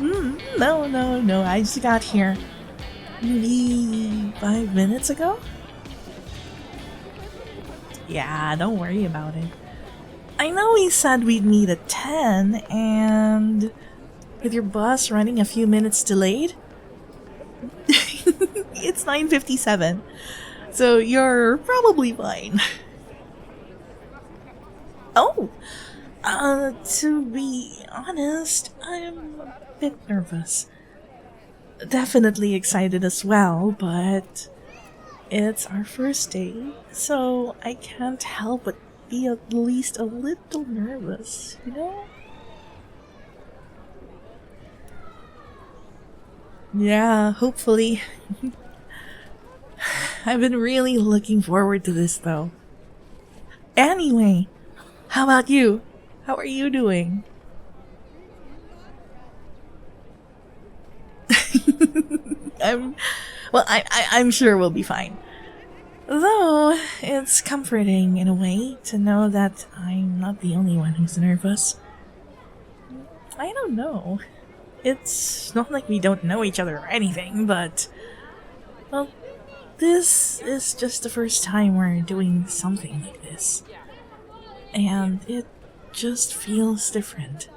No. I just got here maybe 5 minutes ago. Yeah, don't worry about it. I know we said we'd meet at 10, and with your bus running a few minutes delayed, it's 9:57. So you're probably fine. Oh, to be honest, I'm a bit nervous. Definitely excited as well, but it's our first day, so I can't help but be at least a little nervous, you know? Yeah, hopefully. I've been really looking forward to this though. Anyway, how about you? How are you doing? I'm I'm sure we'll be fine. Though it's comforting in a way to know that I'm not the only one who's nervous. I don't know. It's not like we don't know each other or anything, but well, this is just the first time we're doing something like this. And it just feels different.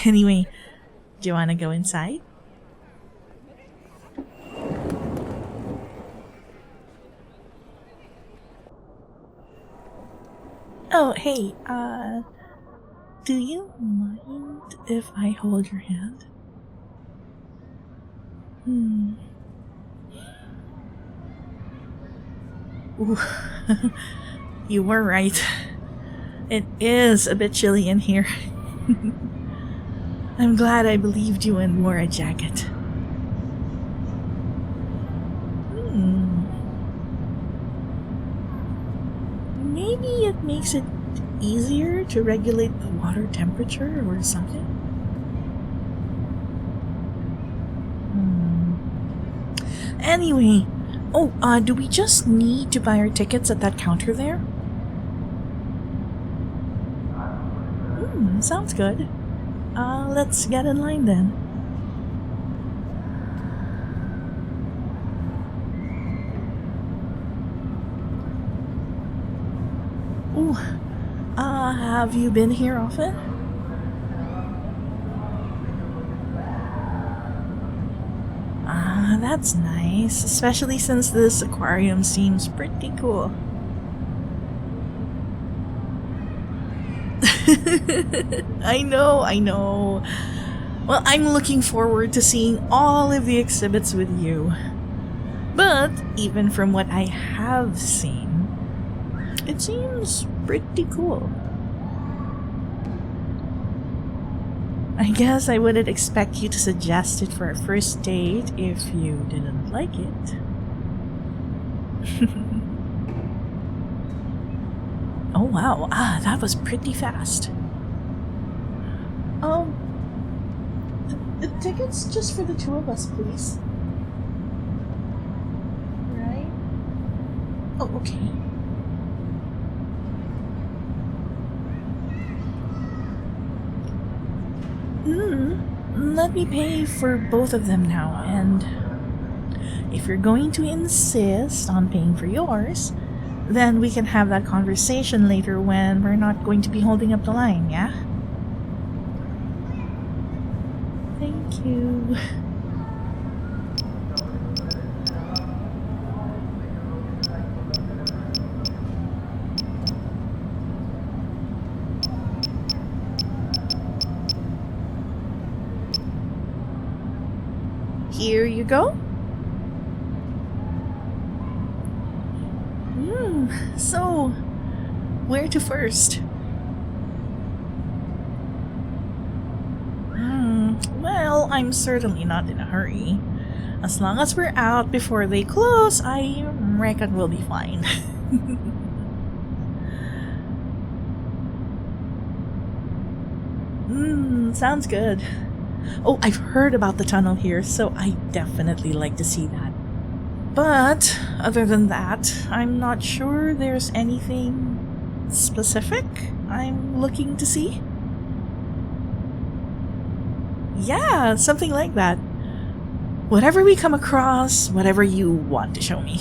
Anyway, do you want to go inside? Oh, hey, do you mind if I hold your hand? Ooh, you were right. It is a bit chilly in here. I'm glad I believed you and wore a jacket. Maybe it makes it easier to regulate the water temperature or something? Anyway, do we just need to buy our tickets at that counter there? Sounds good. Let's get in line then. Ooh, have you been here often? That's nice, especially since this aquarium seems pretty cool. I know. Well, I'm looking forward to seeing all of the exhibits with you. But even from what I have seen, it seems pretty cool. I guess I wouldn't expect you to suggest it for a first date if you didn't like it. Oh wow, that was pretty fast. The tickets just for the two of us, please. Right? Oh, okay. Let me pay for both of them now, and if you're going to insist on paying for yours, then we can have that conversation later when we're not going to be holding up the line, yeah? Thank you. Here you go. So, where to first? Well, I'm certainly not in a hurry. As long as we're out before they close, I reckon we'll be fine. Sounds good. Oh, I've heard about the tunnel here, so I definitely like to see that. But, other than that, I'm not sure there's anything specific I'm looking to see? Yeah, something like that. Whatever we come across, whatever you want to show me.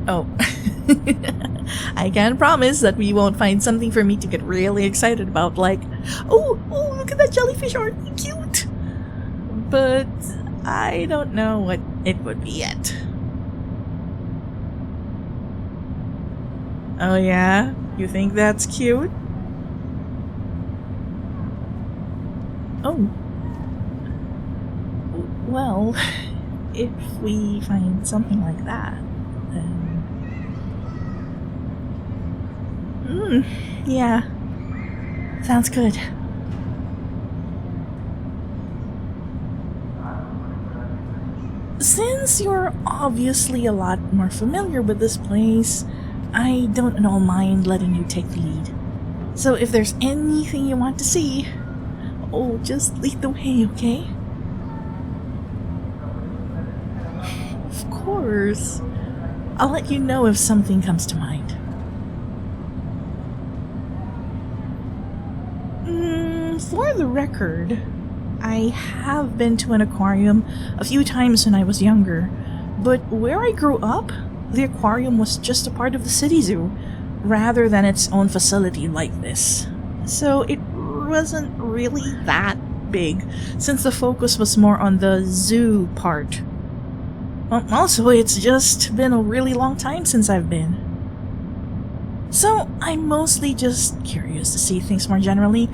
Oh. I can't promise that we won't find something for me to get really excited about, like, oh, look at that jellyfish art, cute! But I don't know what it would be yet. Oh yeah? You think that's cute? Oh. Well, if we find something like that, then... yeah. Sounds good. Since you're obviously a lot more familiar with this place, I don't at all mind letting you take the lead. So if there's anything you want to see, oh, just lead the way, okay? Of course. I'll let you know if something comes to mind. For the record, I have been to an aquarium a few times when I was younger, but where I grew up, the aquarium was just a part of the city zoo, rather than its own facility like this. So it wasn't really that big, since the focus was more on the zoo part. Also, it's just been a really long time since I've been. So I'm mostly just curious to see things more generally,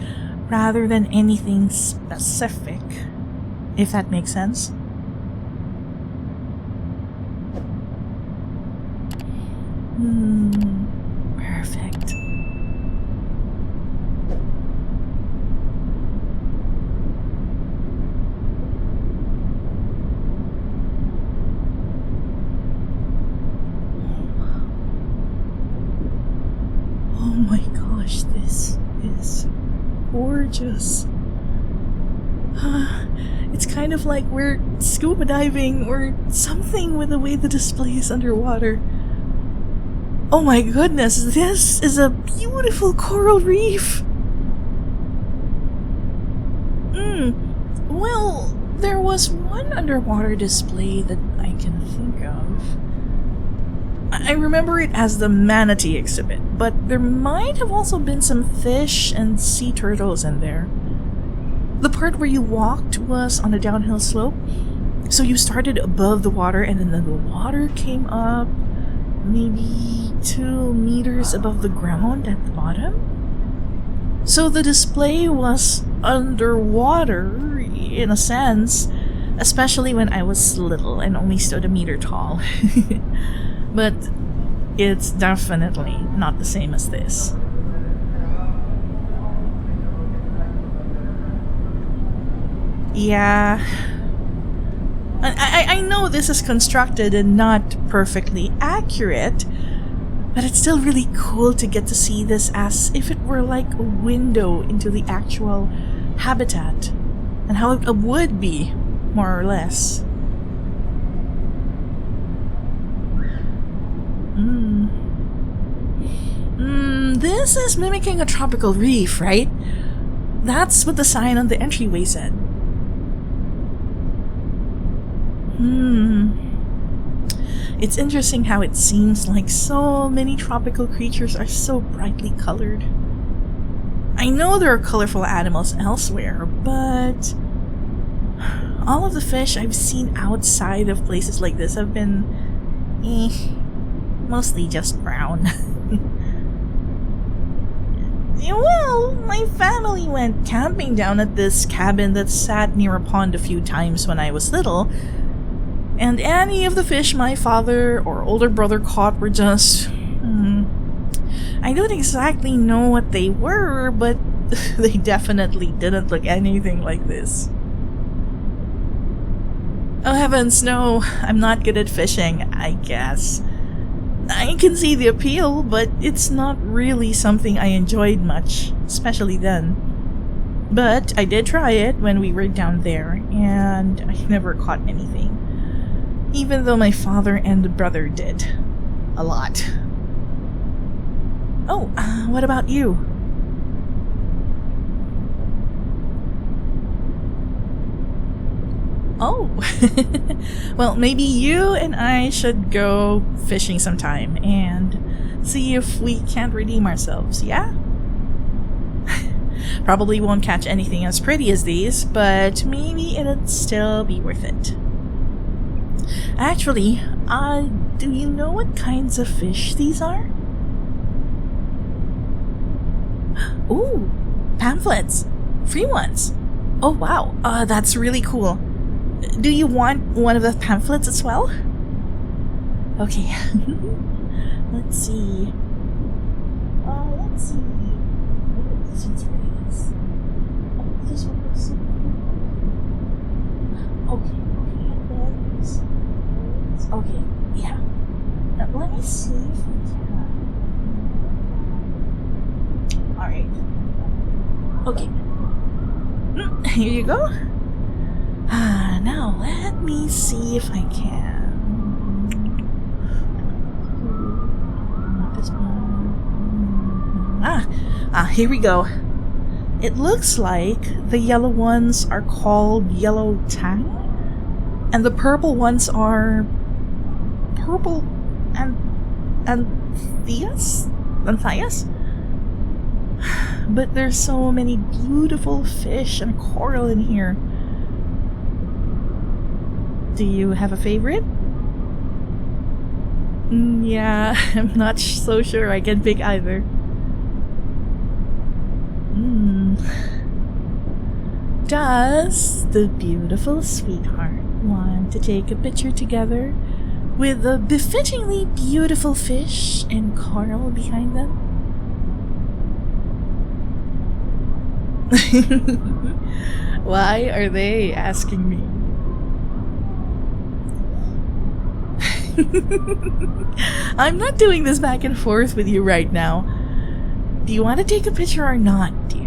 rather than anything specific, if that makes sense. Perfect. Oh my gosh, this is gorgeous. It's kind of like we're scuba diving or something with the way the display is underwater. Oh my goodness, this is a beautiful coral reef! Well, there was one underwater display that I can think of. I remember it as the manatee exhibit, but there might have also been some fish and sea turtles in there. The part where you walked was on a downhill slope, so you started above the water and then the water came up maybe 2 meters above the ground at the bottom. So the display was underwater, in a sense, especially when I was little and only stood a meter tall. But it's definitely not the same as this. Yeah. I know this is constructed and not perfectly accurate, but it's still really cool to get to see this as if it were like a window into the actual habitat and how it would be, more or less. This is mimicking a tropical reef, right? That's what the sign on the entryway said. It's interesting how it seems like so many tropical creatures are so brightly colored. I know there are colorful animals elsewhere, but all of the fish I've seen outside of places like this have been mostly just brown. Well, my family went camping down at this cabin that sat near a pond a few times when I was little, and any of the fish my father or older brother caught were just... I don't exactly know what they were, but they definitely didn't look anything like this. Oh heavens, no, I'm not good at fishing, I guess. I can see the appeal, but it's not really something I enjoyed much, especially then. But I did try it when we were down there, and I never caught anything. Even though my father and brother did. a lot. Oh, what about you? Oh, well, maybe you and I should go fishing sometime and see if we can't redeem ourselves, yeah? Probably won't catch anything as pretty as these, but maybe it'd still be worth it. Actually, do you know what kinds of fish these are? Ooh, pamphlets. Free ones. Oh wow, that's really cool. Do you want one of the pamphlets as well? Okay. Let's see. Let's see. Oh, this one's really nice. Oh, this one looks so cool. Okay. Okay, yeah. Now, let me see if we can. Alright. Okay. Here you go. Now let me see if I can. Not this one. Here we go. It looks like the yellow ones are called yellow tang, and the purple ones are purple Anthias? But there's so many beautiful fish and coral in here. Do you have a favorite? Yeah, I'm not so sure I can pick either. Does the beautiful sweetheart want to take a picture together with a befittingly beautiful fish and coral behind them? Why are they asking me? I'm not doing this back and forth with you right now. Do you want to take a picture or not, dear?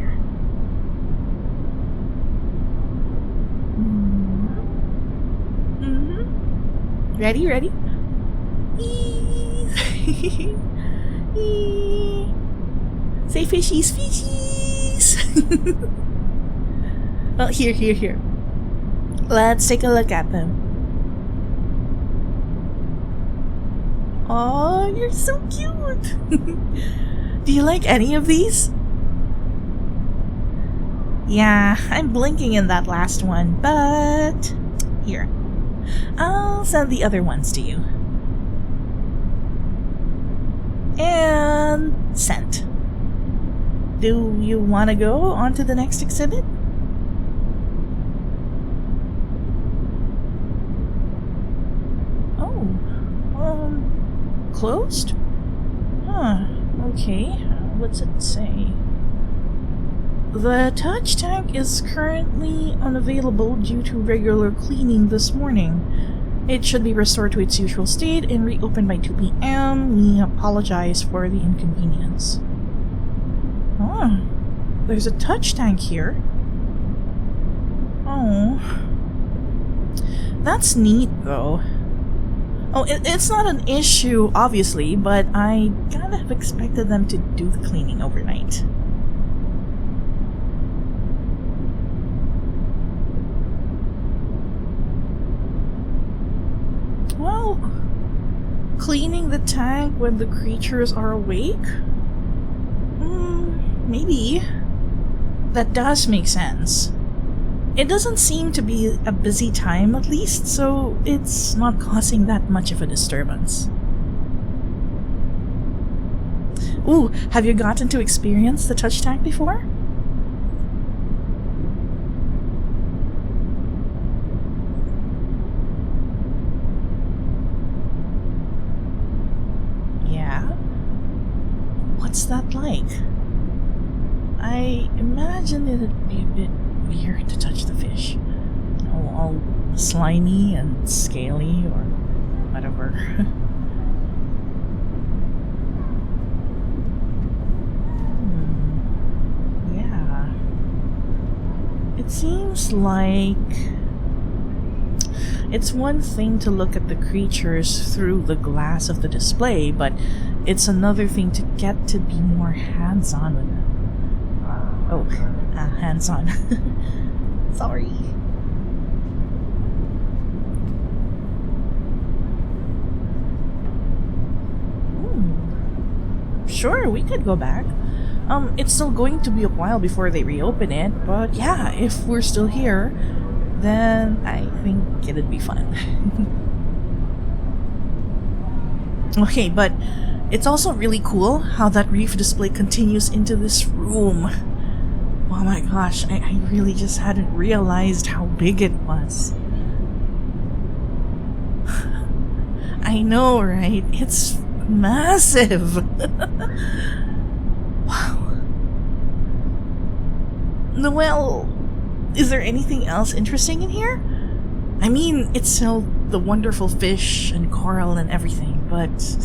Ready? Say fishies, fishies! Well, here. Let's take a look at them. Oh, you're so cute! Do you like any of these? Yeah, I'm blinking in that last one, but... Here. I'll send the other ones to you. And... sent. Do you want to go on to the next exhibit? Closed? Huh, okay. What's it say? The touch tank is currently unavailable due to regular cleaning this morning. It should be restored to its usual state and reopened by 2 p.m. We apologize for the inconvenience. Oh, there's a touch tank here. Oh. That's neat, though. Oh, it's not an issue, obviously, but I kind of expected them to do the cleaning overnight. Well, cleaning the tank when the creatures are awake? Maybe. That does make sense. It doesn't seem to be a busy time, at least, so it's not causing that much of a disturbance. Ooh, have you gotten to experience the touch tank before? Yeah? What's that like? I imagine it'd be a bit weird to touch the fish. All slimy and scaly or whatever. It seems like... It's one thing to look at the creatures through the glass of the display, but it's another thing to get to be more hands-on with them. Oh, hands-on. Sorry. Sure, we could go back. It's still going to be a while before they reopen it, but yeah, if we're still here, then I think it'd be fun. Okay, but it's also really cool how that reef display continues into this room. Oh my gosh, I really just hadn't realized how big it was. I know, right? It's massive. Wow. Well, is there anything else interesting in here? I mean, it's still the wonderful fish and coral and everything, but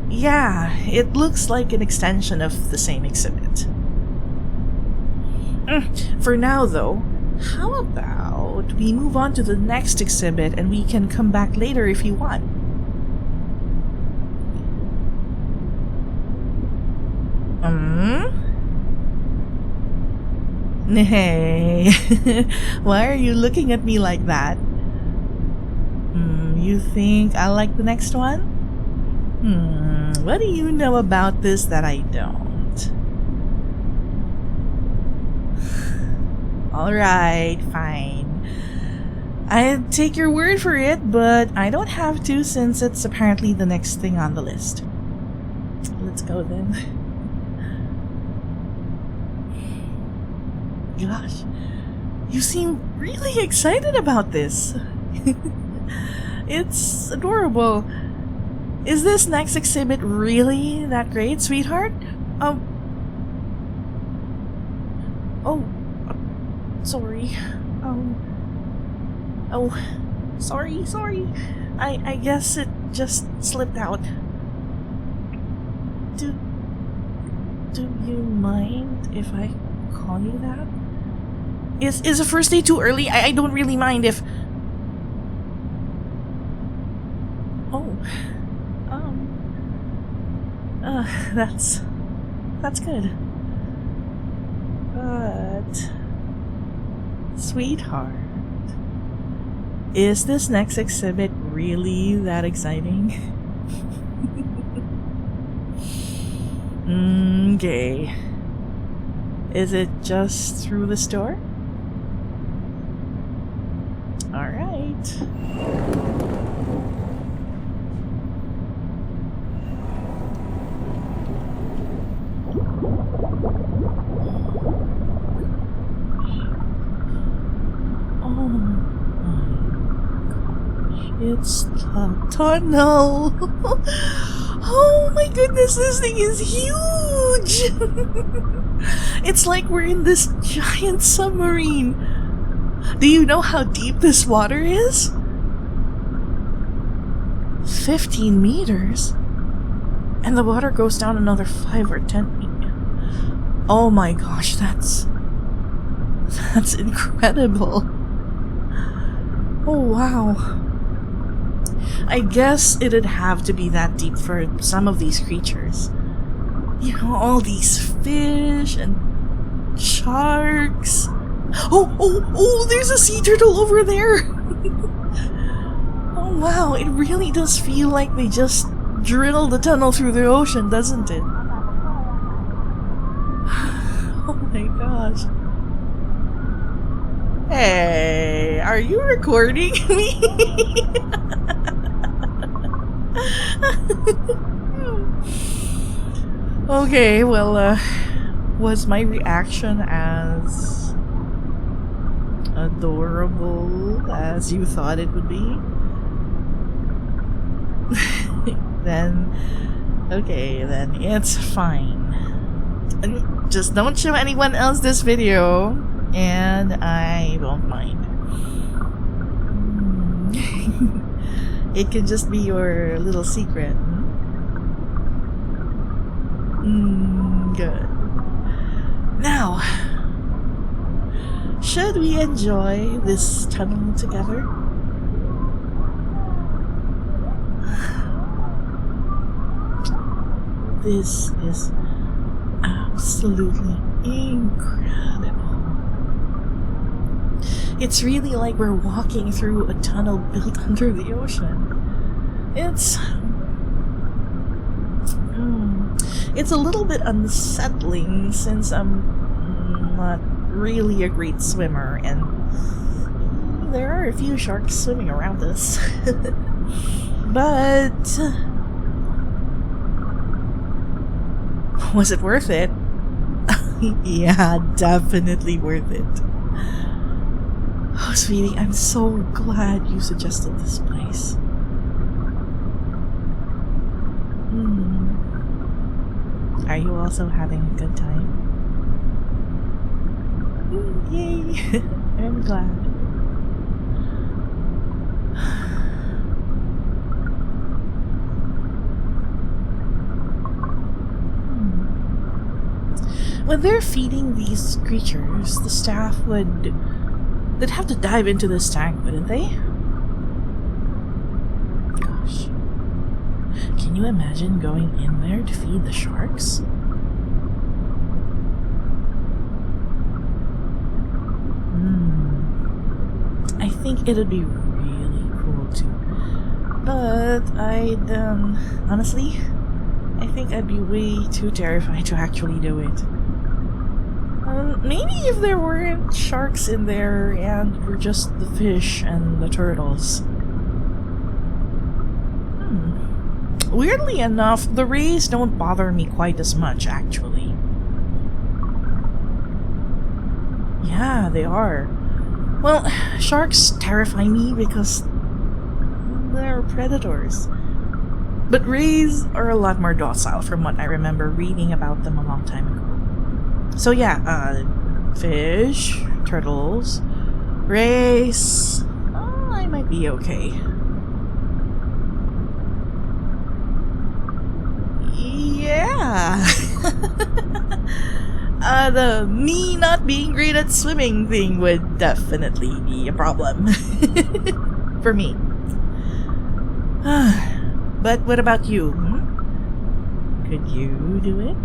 yeah, it looks like an extension of the same exhibit. For now, though, how about we move on to the next exhibit and we can come back later if you want? Hey, why are you looking at me like that? You think I like the next one? What do you know about this that I don't? Alright, fine. I'd take your word for it, but I don't have to since it's apparently the next thing on the list. Let's go then. Gosh, you seem really excited about this. It's adorable. Is this next exhibit really that great, sweetheart? Sorry. Sorry. I guess it just slipped out. Do you mind if I call you that? Is the first day too early? I don't really mind if... that's good. But... Sweetheart, is this next exhibit really that exciting? Okay. Is it just through the store? Alright. Oh my gosh, it's the tunnel! Oh my goodness, this thing is huge! It's like we're in this giant submarine. Do you know how deep this water is? 15 meters? And the water goes down another 5 or 10 meters. Oh my gosh, that's incredible. Oh wow. I guess it'd have to be that deep for some of these creatures. You know, all these fish and sharks. Oh, there's a sea turtle over there. Oh wow, it really does feel like they just drilled the tunnel through the ocean, doesn't it? Oh my gosh. Hey, are you recording me? Okay, well, was my reaction as adorable as you thought it would be? Then it's fine. Just don't show anyone else this video, and I won't mind. It can just be your little secret. Good. Now, should we enjoy this tunnel together? this is absolutely incredible. It's really like we're walking through a tunnel built under the ocean. It's a little bit unsettling since I'm not really a great swimmer, and there are a few sharks swimming around us. But was it worth it? Yeah, definitely worth it. Oh, sweetie, I'm so glad you suggested this place. Are you also having a good time? Yay! I'm glad. When they're feeding these creatures, the staff they'd have to dive into this tank, wouldn't they? Gosh. Can you imagine going in there to feed the sharks? I think it'd be really cool too. But honestly, I think I'd be way too terrified to actually do it. Maybe if there weren't sharks in there and were just the fish and the turtles. Weirdly enough, the rays don't bother me quite as much, actually. Yeah, they are. Well, sharks terrify me because they're predators. But rays are a lot more docile from what I remember reading about them a long time ago. So yeah, fish, turtles, rays, I might be okay. Yeah. The me not being great at swimming thing would definitely be a problem. For me. But what about you? Could you do it?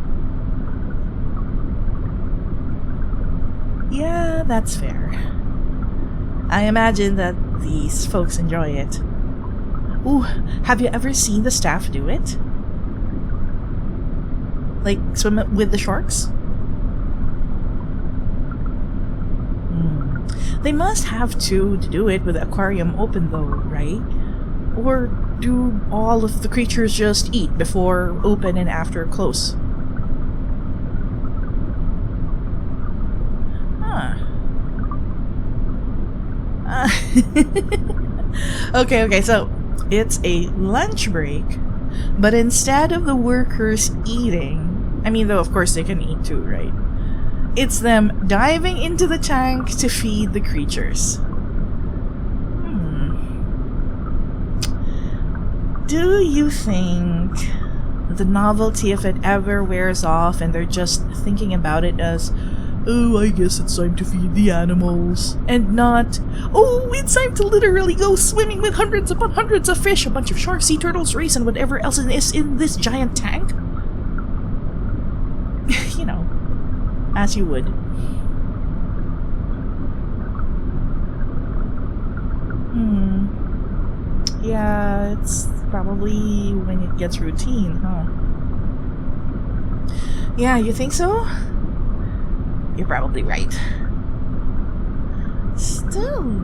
Yeah, that's fair. I imagine that these folks enjoy it. Ooh, have you ever seen the staff do it? Like, swim with the sharks? They must have to do it with the aquarium open though, right? Or do all of the creatures just eat before open and after close? Okay, so it's a lunch break, but instead of the workers eating, I mean, though of course they can eat too, right? It's them diving into the tank to feed the creatures. Do you think the novelty of it ever wears off and they're just thinking about it as, oh, I guess it's time to feed the animals, and not, oh, it's time to literally go swimming with hundreds upon hundreds of fish, a bunch of sharks, sea turtles, rays, and whatever else is in this giant tank? You know, as you would. Yeah, it's probably when it gets routine, huh? Yeah, you think so? You're probably right. Still,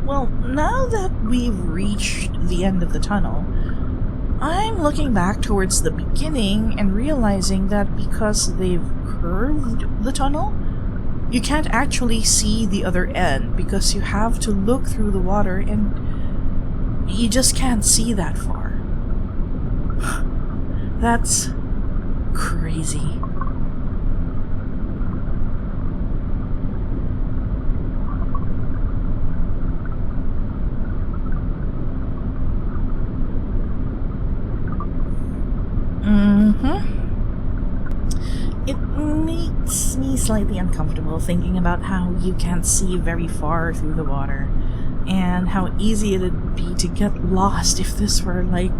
well, now that we've reached the end of the tunnel, I'm looking back towards the beginning and realizing that because they've curved the tunnel, you can't actually see the other end because you have to look through the water and you just can't see that far. That's crazy. It makes me slightly uncomfortable thinking about how you can't see very far through the water, and how easy it'd be to get lost if this were, like,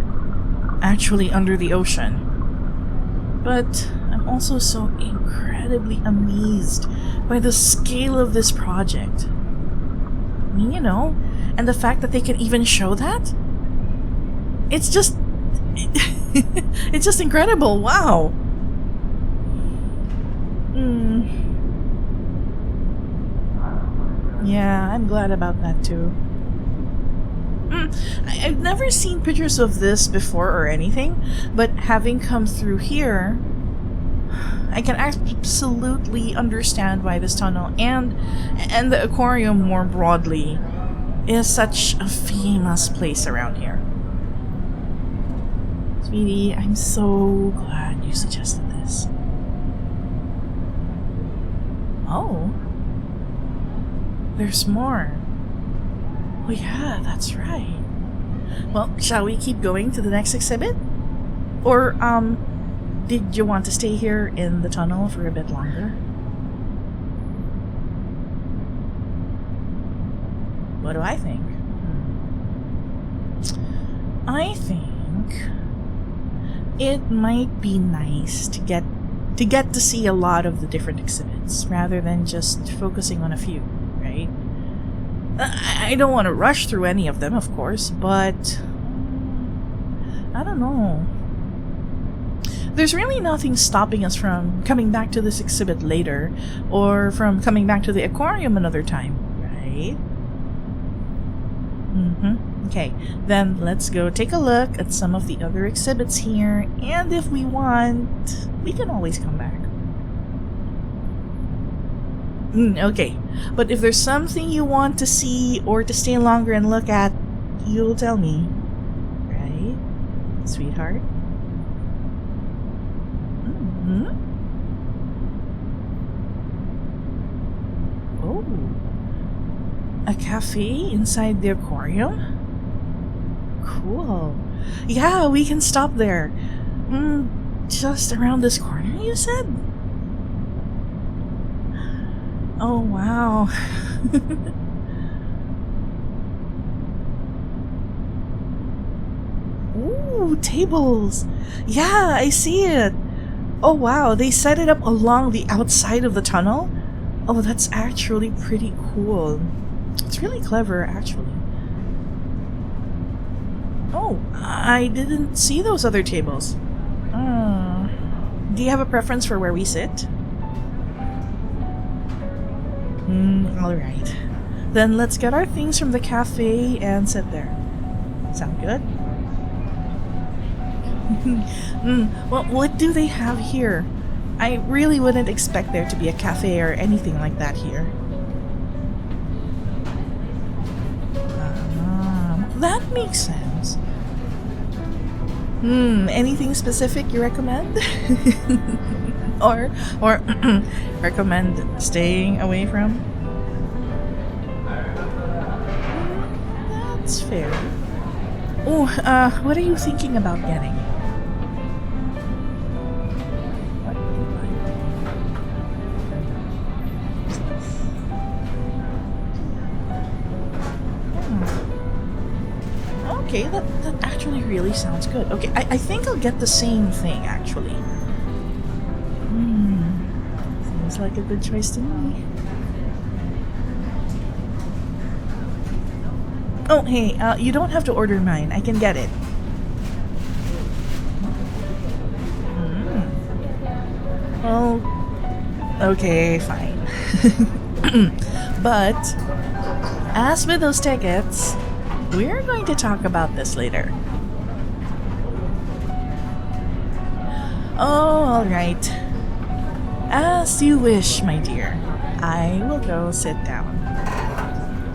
actually under the ocean. But I'm also so incredibly amazed by the scale of this project. I mean, you know, and the fact that they can even show that? It's just... it's just incredible, wow! Yeah, I'm glad about that too. I've never seen pictures of this before or anything, but having come through here, I can absolutely understand why this tunnel and the aquarium more broadly is such a famous place around here. Sweetie, I'm so glad you suggested this. Oh, there's more. Oh yeah, that's right. Well, shall we keep going to the next exhibit? Or, did you want to stay here in the tunnel for a bit longer? What do I think? I think it might be nice to get to see a lot of the different exhibits rather than just focusing on a few, right? I don't want to rush through any of them, of course, but I don't know. There's really nothing stopping us from coming back to this exhibit later, or from coming back to the aquarium another time, right? Okay, then let's go take a look at some of the other exhibits here, and if we want, we can always come back. Okay, but if there's something you want to see or to stay longer and look at, you'll tell me. Right? Sweetheart? Oh. A cafe inside the aquarium? Cool. Yeah, we can stop there. Just around this corner, you said? Oh, wow. Ooh, tables. Yeah, I see it. Oh, wow. They set it up along the outside of the tunnel? Oh, that's actually pretty cool. It's really clever, actually. Oh, I didn't see those other tables. Do you have a preference for where we sit? Alright. Then let's get our things from the cafe and sit there. Sound good? Well, what do they have here? I really wouldn't expect there to be a cafe or anything like that here. That makes sense. Anything specific you recommend? or recommend staying away from? That's fair. Oh, what are you thinking about getting? Okay, that actually really sounds good. Okay, I think I'll get the same thing, actually. Seems like a good choice to me. Oh, hey, you don't have to order mine. I can get it. Well, okay, fine. But, as with those tickets, we're going to talk about this later. Oh, alright. As you wish, my dear. I will go sit down.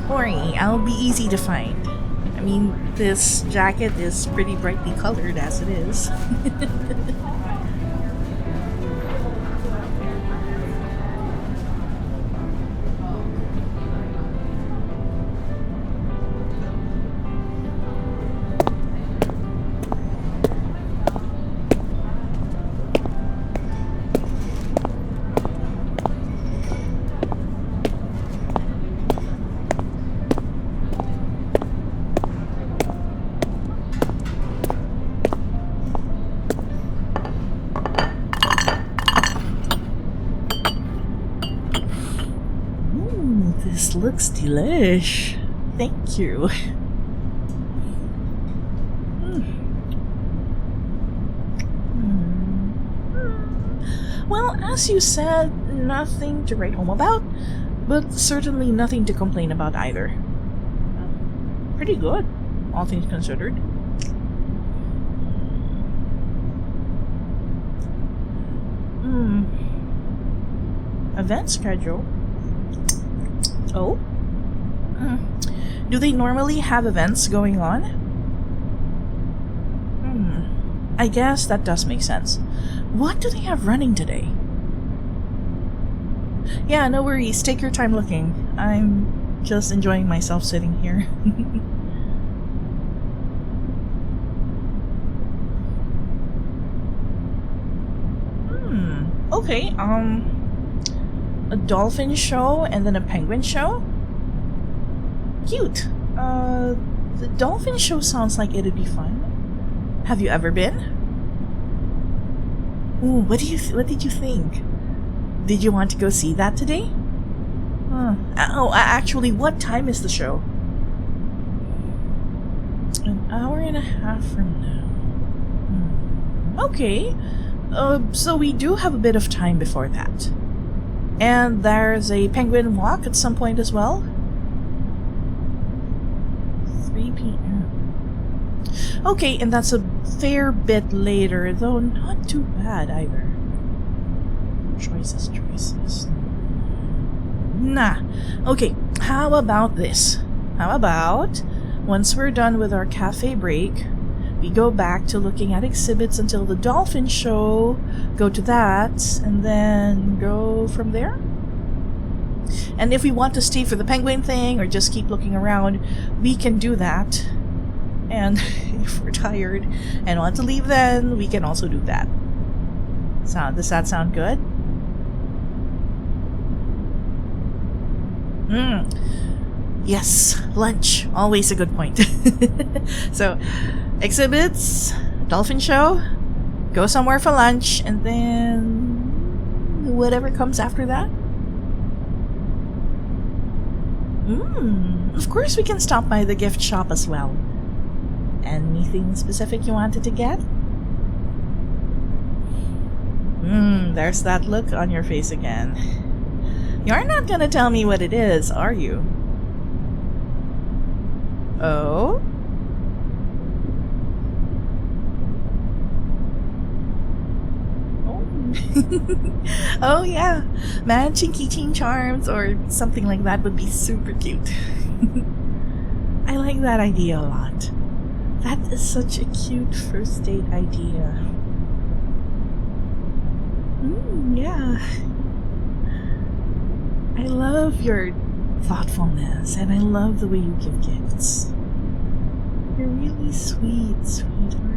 Don't worry, I'll be easy to find. I mean, this jacket is pretty brightly colored as it is. This looks delish. Thank you. Well, as you said, nothing to write home about, but certainly nothing to complain about either. Pretty good, all things considered. Event schedule? Oh? Do they normally have events going on? I guess that does make sense. What do they have running today? Yeah, no worries. Take your time looking. I'm just enjoying myself sitting here. Okay, a dolphin show and then a penguin show? Cute. The dolphin show sounds like it'd be fun. Have you ever been? Ooh, what did you think? Did you want to go see that today? Actually, what time is the show? An hour and a half from now. Okay. So we do have a bit of time before that. And there's a penguin walk at some point as well. 3 p.m. Okay, and that's a fair bit later, though not too bad either. Choices. Nah. Okay, how about this? How about, once we're done with our cafe break, we go back to looking at exhibits until the dolphin show, go to that, and then go from there? And if we want to stay for the penguin thing or just keep looking around, we can do that. And if we're tired and want to leave then, we can also do that. Does that sound good? Yes, lunch. Always a good point. So, exhibits, dolphin show, go somewhere for lunch, and then whatever comes after that. Of course we can stop by the gift shop as well. Anything specific you wanted to get? There's that look on your face again. You're not gonna tell me what it is, are you? Oh? Oh yeah, matching keychain charms or something like that would be super cute. I like that idea a lot. That is such a cute first date idea. Yeah. I love your thoughtfulness and I love the way you give gifts. You're really sweet, sweetheart.